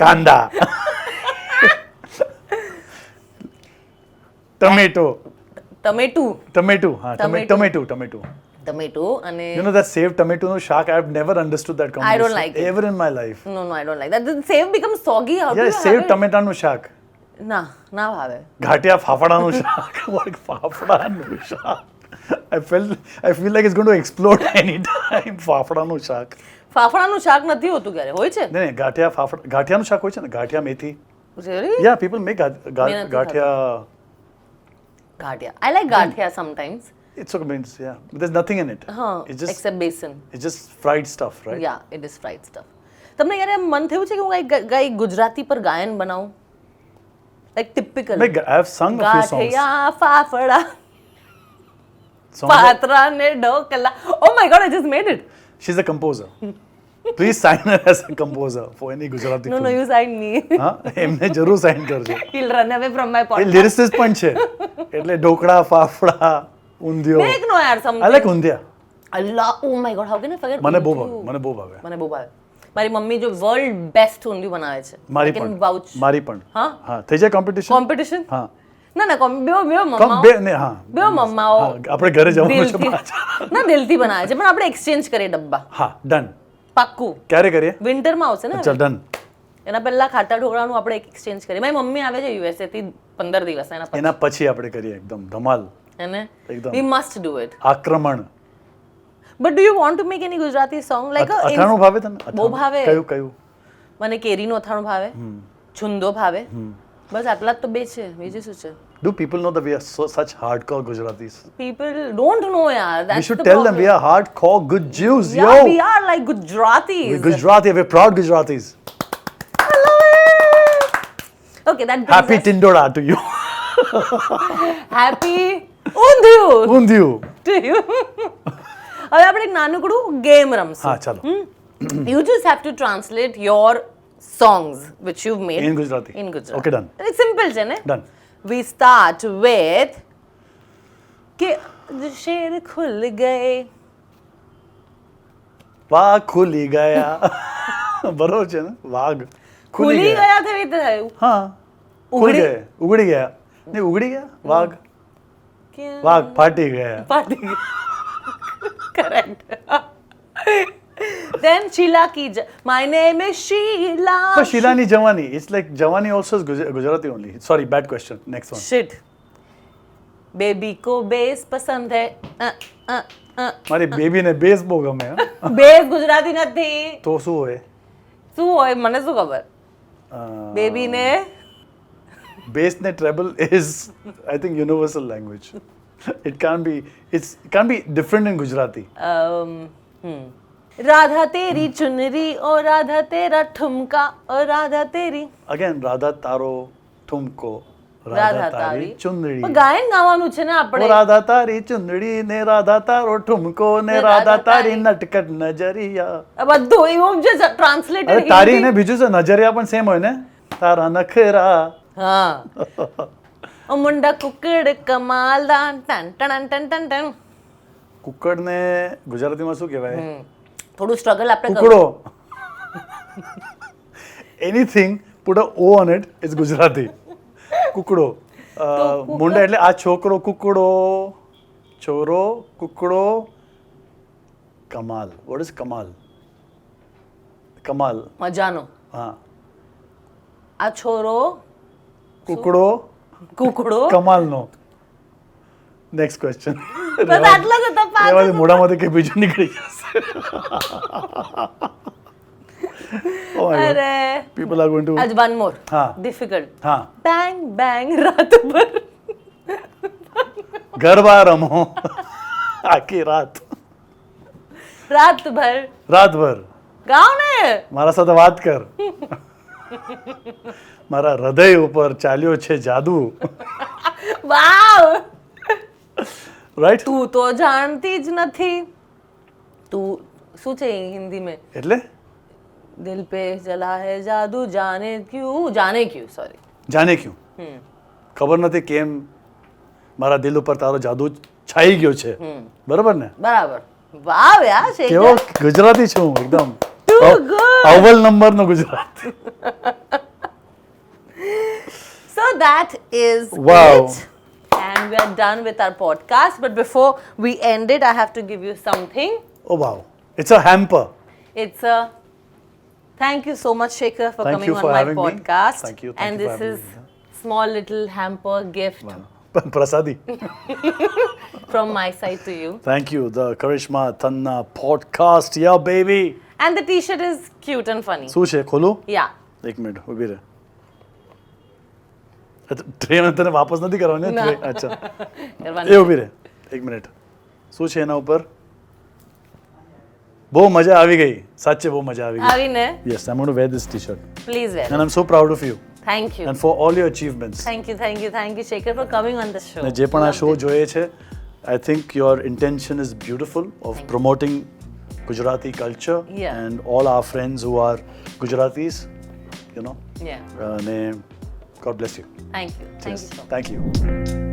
કાંદા, ટમેટો અને you know that saved tomato no shaak. I've never understood that combination. I don't like it ever in my life. No, I don't like that. The save becomes soggy. How do you have saved tomato no shaak. ના ભાવે. ઘાટિયા ફાફડાનું શાક. What ફાફડાનું શાક? I feel like it's going to explode anytime. ફાફડાનું શાક. ફાફડાનું શાક નથી હોતું ક્યારે? હોય છે? નહીં, ગાંઠિયાનું શાક હોય છે ને, ગાંઠિયા મેથી. Really? Yeah, people make gathiya. I like gathiya sometimes. It's okay, means, yeah. But there's nothing in it. It's just except besan. It's just fried stuff, right? Yeah, it is fried stuff. તમને યાર મન થયું છે કે હું કઈ ગુજરાતી પર ગાયન બનાવું? Like typical. I have sung a few songs. ગાંઠિયા ફાફડા પાત્રા ને dhokla. Oh my god, I just made it. She's a composer. Please sign as a composer for any Gujarati No, you signed me. હા એમને જરૂર સાઇન કરજો. He'll run away from my A podcast. લિરિસિસ્ટ પણ છે એટલે dhokla fafda undhiyu Make no yaar something. I like undhiya. Allah, oh my god, how can I forget? મને બહુ ઊંધિયું? ભાવે મને બહુ ભાવે. મને બહુ ભાવે. મારી મમ્મી જો વર્લ્ડ બેસ્ટ ઊંધિયું બનાવે છે. મારી I can પણ vouch. મારી પણ હા? હા થઈ જાય કોમ્પિટિશન. કોમ્પિટિશન? હા ના કમ મમ્માઓ બે ને હા બે મમ્માઓ હા, આપણે ઘરે જવાનું છે દિલથી પાછા. ના દિલથી બનાવે છે પણ આપણે એક્સચેન્જ કરીએ ડબ્બા હા ડન. પાક્કું ક્યારે કરીએ? વિન્ટરમાં આવશે ને ચાલ ડન. એના પહેલા ખાટા ઢોકળાનું આપણે એક્સચેન્જ કરીએ. મારી મમ્મી આવે છે યુએસએ થી 15 દિવસ એના પછી આપણે કરીએ એકદમ ધમાલ એને એકદમ. We must do it. આક્રમણ. But do you want to make any Gujarati song like અથાણું ભાવે તને? બહુ ભાવે. કયું કયું? મને કેરીનું અથાણું ભાવે, છુંદો ભાવે, બસ આટલા જ તો બે છે. બીજું શું છે? Do people know that we are such hardcore Gujaratis? People don't know yaar. That's We should the tell problem. them we are hardcore good Jews, Yeah, yo. we are like Gujaratis. We're Gujarati, we're proud Gujaratis. I love it. Okay, that brings Happy us Tindoda to you. happy undhiyu Undhiyu. to you. હવે આપણે એક નાનકડું game રમશું. હા ચાલો. You just have to translate your songs which you've made In Gujarati. in Gujarati. Okay, done. It's simple છે ને? Done. We start with કે share ખુલ ગયે. વાઘ ખુલી ગયા. બરોબર છે ને? વાઘ ખુલી ગયા કેવી રીતે થયું? હા ઉગડી- ઉગડી ગયા નહીં ઉગડી ગયા વાઘ કે વાઘ ફાટી ગયા. પાટી correct. Then Sheila ki my name is Sheila. તો શીલાની જવાની ઇટ્સ લાઈક જવાની also Gujarati only. Sorry bad question. Next one. Shit. Baby કો બેસ પસંદ હે. મારી બેબીને બેસ બહુ ગમે. હા. બેસ ગુજરાતી નથી. તો શું હોય? શું હોય મને શું ખબર? બેબીને બેસ ને treble is I think universal language. It can't be different in Gujarati. Radha તેરી ચુનરી ઓ રાધા તેરા ઠુમકા ઓ રાધા તેરી. Again, રાધા તારો ઠુમકો રાધા રાધા તારી તારી ચુંદડી. પણ ગાયન ગાવાનું છે ને ઓ આપણે. રાધા તારી ચુંદડી ને રાધા તારો ઠુમકો ને રાધા તારી નટકટ નજરિયા. આ બધું એવું જે ટ્રાન્સલેટેડ અરે તારી ને બીજું છે નજરિયા પણ સેમ હોય ને. તારા નખરા. હા. ઓ મુંડા કુકડ કમાલદા ટન ટન ટન ટન ટન. કુકડ ને ગુજરાતીમાં શું કહેવાય? થોડું સ્ટ્રગલ આપણે કુકડો. Anything put a O on it is Gujarati. કુકડો. મુંડા એટલે આ છોકરો કુકડો. છોરો કુકડો. કમાલ. What is કમાલ? કમાલ. મજાનો. હા. આ છોરો કુકડો કુકડો. કમાલનો. Next question. બસ આટલા જ હતા પાંચ. એમાંથી મોઢામાંથી કંઈ બીજું નીકળી જશે. Oh my God. અરે People are going to. આજ વન મોર હા. ડિફિકલ્ટ. હા. બેંગ બેંગ રાત ભર ગરબા રમો આખી રાત. રાતભર ગાઓ ને. મારા સાથે વાત કર. મારા હૃદય ઉપર ચાલ્યો છે જાદુ. વાવ. રાઈટ. તું તો જાણતી જ નથી. તું શું છે હિન્દી में એટલે દિલ पे चला है जादू जाने क्यों सॉरी જાને ક્યું. ખબર નથી કેમ મારા દિલ ઉપર તારો જાદુ છાઈ ગયો છે. બરાબર ને? બરાબર. વાવ યાર છે. કેવો ગુજરાતી છું હું એકદમ. Too good. અવ્વલ નંબરનો Gujarati. So that is Wow. it. And we are done with our podcast. But before we end it, I have to give you something. Oh wow. It's a hamper. It's a thank you so much, Shekhar, for Thank coming you on for my having me. podcast. Thank you. And Thank you this for is having me. small little hamper gift પ્રસાદી. from my side to you. Thank you. The Karishma Tanna podcast. Yeah, baby. And the t-shirt is cute and funny. શું છે ખોલું? Yeah. એક minute ઊભી રહે. Train તને વાપસ નથી કરવાની ને? ના. અચ્છા કરવાની એ ઊભી રહે એક મિનિટ. શું છે એના ઉપર? બહુ મજા આવી ગઈ. સાચે બહુ મજા આવી ગઈ. આવીને Yes, I'm going to wear this t-shirt. please wear And it. I'm so proud of you Thank you. and for all your achievements. Thank you, Shekhar, for coming on the show. ને જે પણ આ Loved show it. જોઈએ છે, I think your intention is beautiful of promoting Gujarati culture Yeah. and all our friends who are Gujaratis, you know. Yeah. God bless you. Thank you. Thank you Cheers. so much. Thank you.